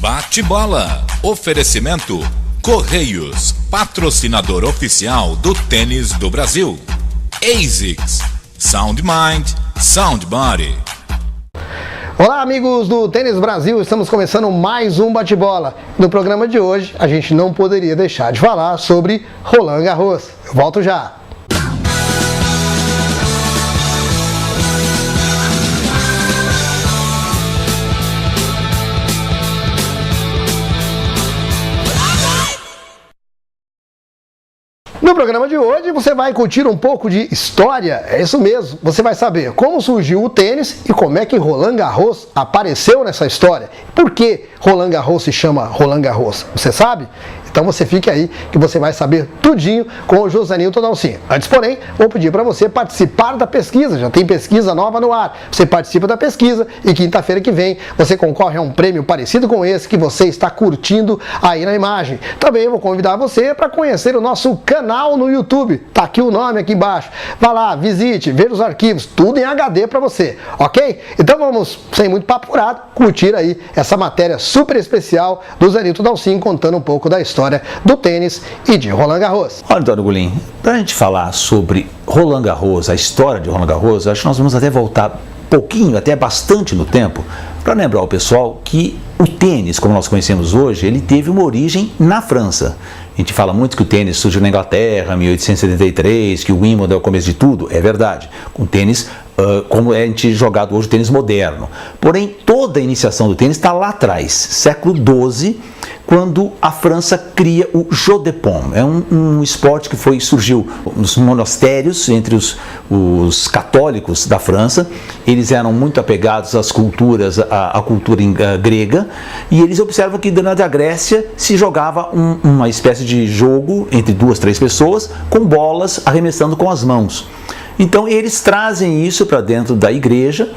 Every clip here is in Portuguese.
Bate-bola. Oferecimento Correios, patrocinador oficial do tênis do Brasil. ASICS, Sound Mind, Sound Body. Olá, amigos do Tênis Brasil, estamos começando mais um bate-bola. No programa de hoje, a gente não poderia deixar de falar sobre Roland Garros. Eu volto já. No programa de hoje você vai curtir um pouco de história, é isso mesmo. Você vai saber como surgiu o tênis e como é que Roland Garros apareceu nessa história. Por que Roland Garros se chama Roland Garros? Você sabe? Então você fique aí que você vai saber tudinho com o Josanilton Dalcin. Antes, porém, vou pedir para você participar da pesquisa. Já tem pesquisa nova no ar. Você participa da pesquisa e quinta-feira que vem você concorre a um prêmio parecido com esse que você está curtindo aí na imagem. Também vou convidar você para conhecer o nosso canal no YouTube. Tá aqui o nome aqui embaixo. Vá lá, visite, veja os arquivos, tudo em HD para você, ok? Então vamos, sem muito papo furado, curtir aí essa matéria super especial do Zanilton Dalcin contando um pouco da história do tênis e de Roland Garros. Olha, Antônio Goulin, para a gente falar sobre Roland Garros, a história de Roland Garros, acho que nós vamos até voltar pouquinho, até bastante no tempo, para lembrar ao pessoal que o tênis, como nós conhecemos hoje, ele teve uma origem na França. A gente fala muito que o tênis surgiu na Inglaterra, em 1873, que o Wimbledon é o começo de tudo, é verdade. Com tênis, como é a gente jogado hoje, o tênis moderno. Porém, toda a iniciação do tênis está lá atrás, século XII, quando a França cria o jeu de paume. É um esporte que surgiu nos monastérios, entre os católicos da França. Eles eram muito apegados às culturas, à cultura grega, e eles observam que durante a Grécia se jogava uma espécie de jogo entre 2, 3 pessoas, com bolas arremessando com as mãos. Então eles trazem isso para dentro da igreja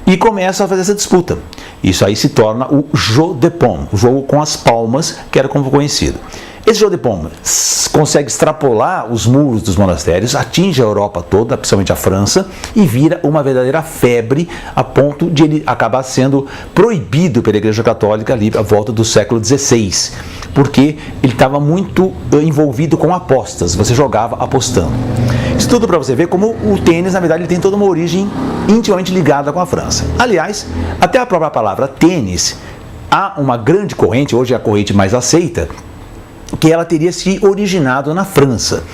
e começam a fazer essa disputa. Isso aí se torna o jeu de paume, o jogo com as palmas, que era como conhecido. Esse jeu de paume consegue extrapolar os muros dos monastérios, atinge a Europa toda, principalmente a França, e vira uma verdadeira febre a ponto de ele acabar sendo proibido pela Igreja Católica ali à volta do século XVI, porque ele estava muito envolvido com apostas, você jogava apostando. Isso tudo para você ver como o tênis, na verdade, ele tem toda uma origem intimamente ligada com a França. Aliás, até a própria palavra tênis, há uma grande corrente, hoje é a corrente mais aceita, que ela teria se originado na França.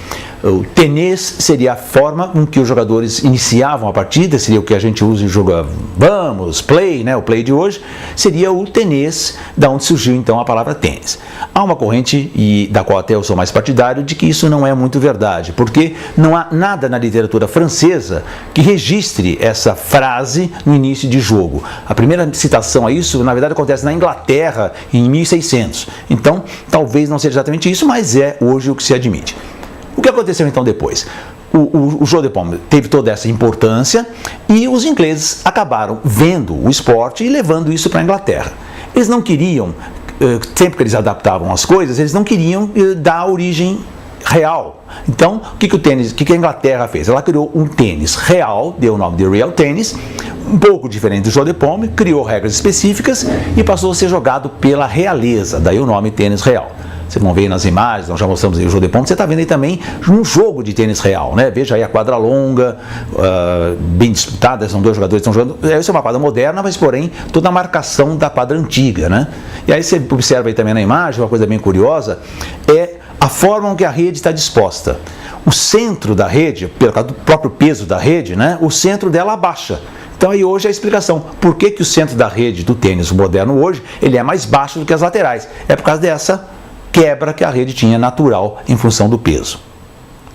O tennis seria a forma com que os jogadores iniciavam a partida, seria o que a gente usa em jogo, vamos, play, né? O play de hoje, seria o tennis, da onde surgiu então a palavra tênis. Há uma corrente, e da qual até eu sou mais partidário, de que isso não é muito verdade, porque não há nada na literatura francesa que registre essa frase no início de jogo. A primeira citação a isso, na verdade, acontece na Inglaterra, em 1600. Então, talvez não seja exatamente isso, mas é hoje o que se admite. O que aconteceu então depois? O jeu de paume teve toda essa importância e os ingleses acabaram vendo o esporte e levando isso para a Inglaterra. Eles não queriam, sempre que eles adaptavam as coisas, eles não queriam dar origem real. Então, o que a Inglaterra fez? Ela criou um tênis real, deu o nome de Real Tennis, um pouco diferente do jeu de paume, criou regras específicas e passou a ser jogado pela realeza, daí o nome tênis real. Vocês vão ver nas imagens, nós já mostramos aí o jeu de paume, você está vendo aí também um jogo de tênis real, né? Veja aí a quadra longa, bem disputada, são 2 jogadores que estão jogando. Essa é uma quadra moderna, mas porém toda a marcação da quadra antiga, né? E aí você observa aí também na imagem, uma coisa bem curiosa, é a forma com que a rede está disposta. O centro da rede, pelo causa do próprio peso da rede, né? O centro dela abaixa. Então aí hoje é a explicação. Por que o centro da rede do tênis moderno hoje, ele é mais baixo do que as laterais? É por causa dessa quebra que a rede tinha natural em função do peso.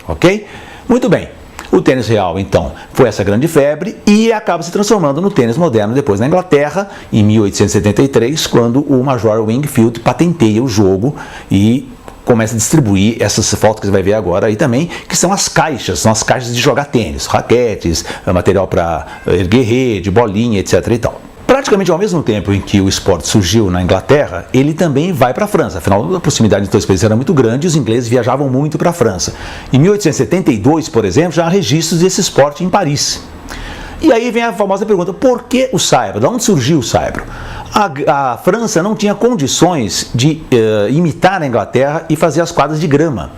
Ok? Muito bem. O tênis real, então, foi essa grande febre e acaba se transformando no tênis moderno depois na Inglaterra, em 1873, quando o Major Wingfield patenteia o jogo e começa a distribuir essas fotos que você vai ver agora aí também, que são as caixas de jogar tênis, raquetes, material para erguer rede, bolinha, etc. e tal. Praticamente ao mesmo tempo em que o esporte surgiu na Inglaterra, ele também vai para a França. Afinal, a proximidade entre os países era muito grande e os ingleses viajavam muito para a França. Em 1872, por exemplo, já há registros desse esporte em Paris. E aí vem a famosa pergunta, por que o saibro? De onde surgiu o saibro? A França não tinha condições de imitar a Inglaterra e fazer as quadras de grama.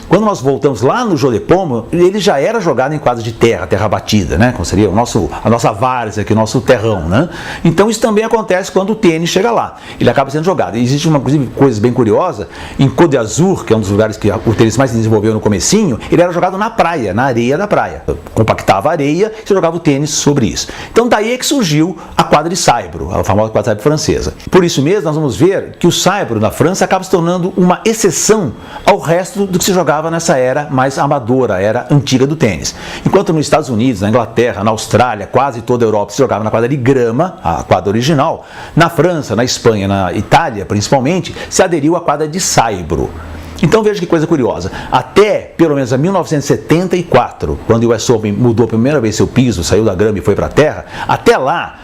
Quando nós voltamos lá no Jeu de Paume, ele já era jogado em quadras de terra batida, né? Como seria a nossa várzea aqui, o nosso terrão, né? Então isso também acontece quando o tênis chega lá. Ele acaba sendo jogado. E existe uma coisa bem curiosa, em Côte d'Azur, que é um dos lugares que o tênis mais se desenvolveu no comecinho, ele era jogado na praia, na areia da praia. Compactava a areia e você jogava o tênis sobre isso. Então daí é que surgiu a quadra de saibro, a famosa quadra de saibro francesa. Por isso mesmo, nós vamos ver que o saibro na França acaba se tornando uma exceção ao resto do que se jogava nessa era mais amadora, a era antiga do tênis. Enquanto nos Estados Unidos, na Inglaterra, na Austrália, quase toda a Europa se jogava na quadra de grama, a quadra original, na França, na Espanha, na Itália principalmente, se aderiu à quadra de saibro. Então veja que coisa curiosa, até pelo menos a 1974, quando o US Open mudou pela primeira vez seu piso, saiu da grama e foi para a terra, até lá,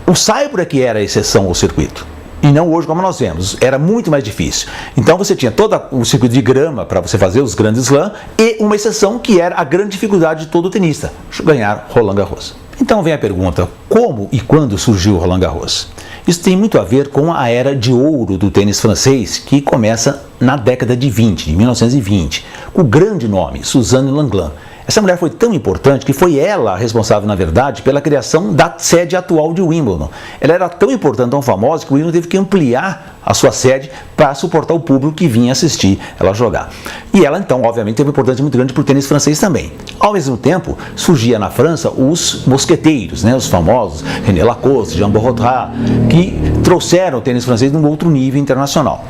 o saibro é que era a exceção ao circuito. E não hoje como nós vemos, era muito mais difícil. Então você tinha todo o circuito de grama para você fazer os grandes slams e uma exceção que era a grande dificuldade de todo tenista, ganhar Roland Garros. Então vem a pergunta, como e quando surgiu o Roland Garros? Isso tem muito a ver com a era de ouro do tênis francês, que começa na década de 1920, com o grande nome, Suzanne Lenglen. Essa mulher foi tão importante que foi ela responsável, na verdade, pela criação da sede atual de Wimbledon. Ela era tão importante, tão famosa, que o Wimbledon teve que ampliar a sua sede para suportar o público que vinha assistir ela jogar. E ela, então, obviamente, teve uma importância muito grande para o tênis francês também. Ao mesmo tempo, surgia na França os mosqueteiros, né, os famosos René Lacoste, Jean Borrotrat, que trouxeram o tênis francês num outro nível internacional.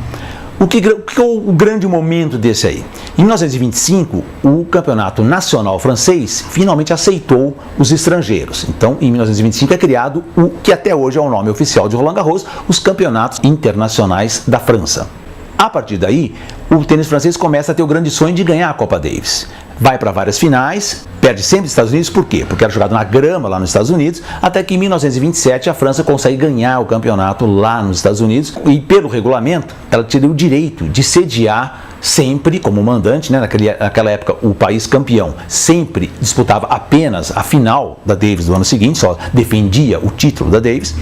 O que é o grande momento desse aí? Em 1925, o campeonato nacional francês finalmente aceitou os estrangeiros. Então, em 1925 é criado o que até hoje é o nome oficial de Roland Garros, os campeonatos internacionais da França. A partir daí, o tênis francês começa a ter o grande sonho de ganhar a Copa Davis. Vai para várias finais, perde sempre os Estados Unidos, por quê? Porque era jogado na grama lá nos Estados Unidos, até que em 1927 a França consegue ganhar o campeonato lá nos Estados Unidos e pelo regulamento ela teria o direito de sediar sempre como mandante, né? Naquela época o país campeão sempre disputava apenas a final da Davis do ano seguinte, só defendia o título da Davis,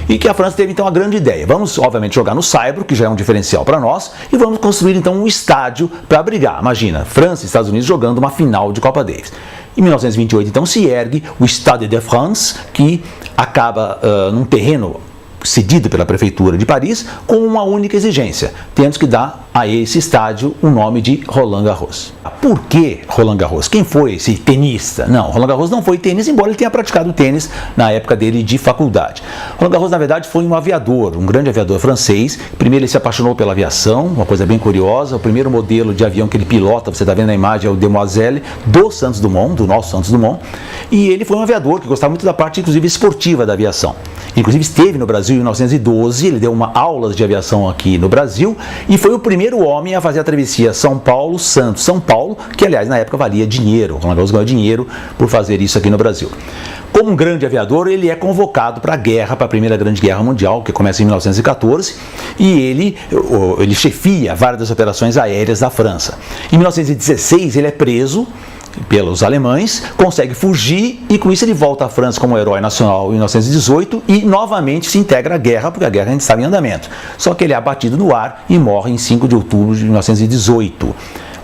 e que a França teve então a grande ideia, vamos obviamente jogar no saibro, que já é um diferencial para nós, e vamos construir então um estádio para brigar. Imagina, França e Estados Unidos jogando uma final de Copa Davis. Em 1928 então se ergue o Stade de France, que acaba num terreno cedido pela Prefeitura de Paris, com uma única exigência: temos que dar a esse estádio o nome de Roland Garros. Por que Roland Garros? Quem foi esse tenista? Não, Roland Garros não foi tênis, embora ele tenha praticado tênis na época dele de faculdade. Roland Garros, na verdade, foi um aviador, um grande aviador francês. Primeiro ele se apaixonou pela aviação, uma coisa bem curiosa. O primeiro modelo de avião que ele pilota, você está vendo na imagem, é o Demoiselle, do Santos Dumont, do nosso Santos Dumont. E ele foi um aviador que gostava muito da parte, inclusive, esportiva da aviação. Inclusive esteve no Brasil em 1912, ele deu uma aula de aviação aqui no Brasil e foi o primeiro homem a fazer a travessia São Paulo-Santos, São Paulo, que aliás na época valia dinheiro, o Roland Garros ganhou dinheiro por fazer isso aqui no Brasil. Como um grande aviador, ele é convocado para a guerra, para a Primeira Grande Guerra Mundial, que começa em 1914, e ele chefia várias das operações aéreas da França. Em 1916 ele é preso pelos alemães, consegue fugir e com isso ele volta à França como herói nacional em 1918 e novamente se integra à guerra, porque a guerra ainda estava em andamento. Só que ele é abatido no ar e morre em 5 de outubro de 1918.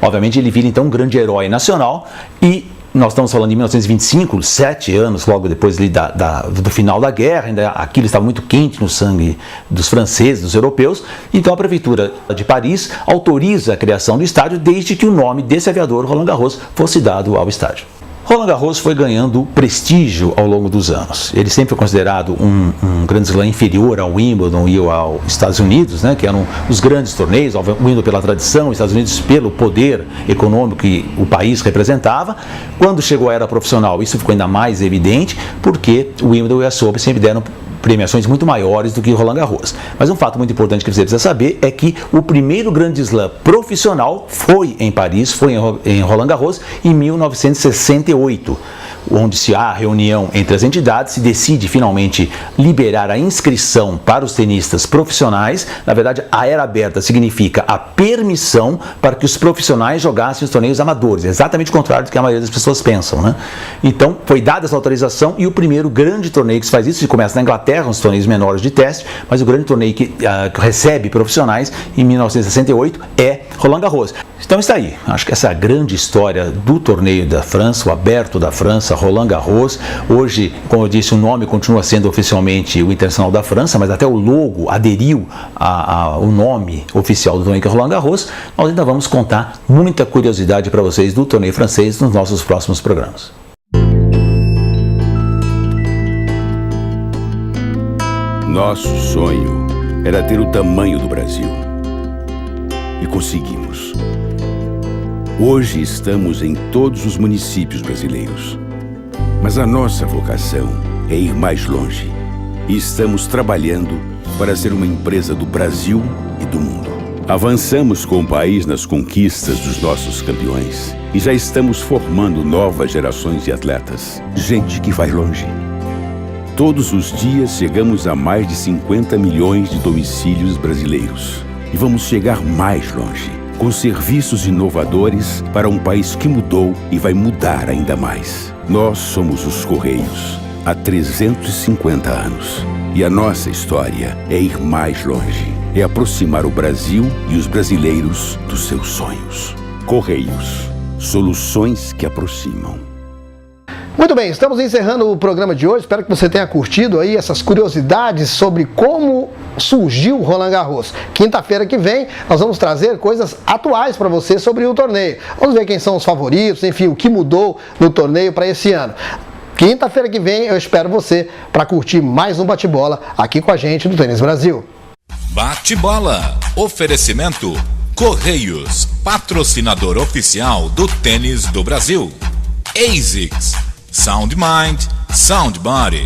Obviamente ele vira então um grande herói nacional e nós estamos falando de 1925, 7 anos logo depois do final da guerra, ainda aquilo estava muito quente no sangue dos franceses, dos europeus, então a Prefeitura de Paris autoriza a criação do estádio desde que o nome desse aviador, Roland Garros, fosse dado ao estádio. Roland Garros foi ganhando prestígio ao longo dos anos. Ele sempre foi considerado um grande slam inferior ao Wimbledon e aos Estados Unidos, né, que eram os grandes torneios, o Wimbledon pela tradição, os Estados Unidos pelo poder econômico que o país representava. Quando chegou a era profissional, isso ficou ainda mais evidente, porque o Wimbledon e a US Open sempre deram premiações muito maiores do que o Roland Garros. Mas um fato muito importante que você precisa saber é que o primeiro grande slam profissional foi em Paris, foi em Roland Garros, em 1968, onde se há reunião entre as entidades, se decide finalmente liberar a inscrição para os tenistas profissionais. Na verdade, a era aberta significa a permissão para que os profissionais jogassem os torneios amadores, exatamente o contrário do que a maioria das pessoas pensam, né? Então, foi dada essa autorização e o primeiro grande torneio que se faz isso, se começa na Inglaterra, uns torneios menores de teste, mas o grande torneio que recebe profissionais em 1968 é Roland Garros. Então está aí, acho que essa é a grande história do torneio da França, o aberto da França, Roland Garros. Hoje, como eu disse, o nome continua sendo oficialmente o Internacional da França, mas até o logo aderiu ao nome oficial do torneio que é Roland Garros. Nós ainda vamos contar muita curiosidade para vocês do torneio francês nos nossos próximos programas. Nosso sonho era ter o tamanho do Brasil. E conseguimos. Hoje estamos em todos os municípios brasileiros. Mas a nossa vocação é ir mais longe. E estamos trabalhando para ser uma empresa do Brasil e do mundo. Avançamos com o país nas conquistas dos nossos campeões. E já estamos formando novas gerações de atletas. Gente que vai longe. Todos os dias chegamos a mais de 50 milhões de domicílios brasileiros. E vamos chegar mais longe, com serviços inovadores para um país que mudou e vai mudar ainda mais. Nós somos os Correios, há 350 anos. E a nossa história é ir mais longe, é aproximar o Brasil e os brasileiros dos seus sonhos. Correios, soluções que aproximam. Muito bem, estamos encerrando o programa de hoje. Espero que você tenha curtido aí essas curiosidades sobre como surgiu o Roland Garros. Quinta-feira que vem nós vamos trazer coisas atuais para você sobre o torneio. Vamos ver quem são os favoritos, enfim, o que mudou no torneio para esse ano. Quinta-feira que vem eu espero você para curtir mais um bate-bola aqui com a gente do Tênis Brasil. Bate-bola. Oferecimento Correios, patrocinador oficial do Tênis do Brasil. ASICS, Sound Mind, Sound Body.